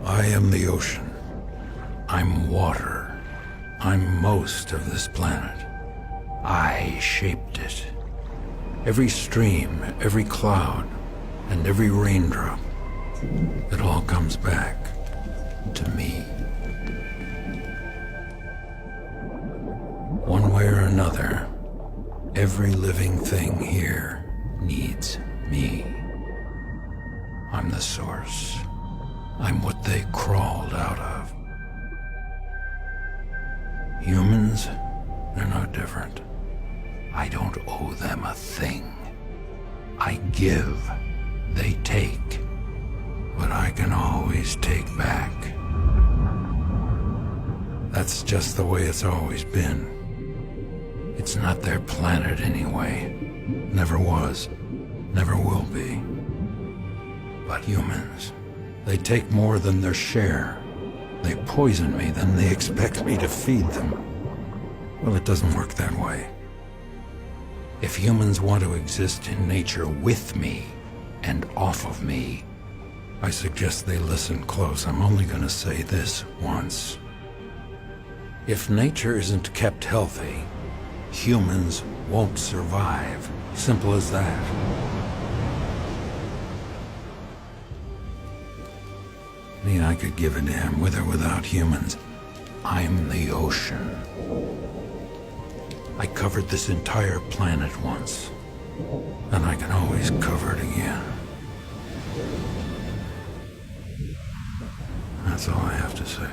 I am the ocean. I'm water. I'm most of this planet. I shaped it. Every stream, every cloud, and every raindrop, it all comes back to me. One way or another, every living thing here needs me. I'm the source. I'm what they crawled out of. Humans, they're no different. I don't owe them a thing. I give, they take, but I can always take back. That's just the way it's always been. It's not their planet anyway. Never was, never will be. But humans, they take more than their share. They poison me, then they expect me to feed them. Well, it doesn't work that way. If humans want to exist in nature with me and off of me, I suggest they listen close. I'm only going to say this once. If nature isn't kept healthy, humans won't survive. Simple as that. I mean, I could give a damn with or without humans. I'm the ocean. I covered this entire planet once, and I can always cover it again. That's all I have to say.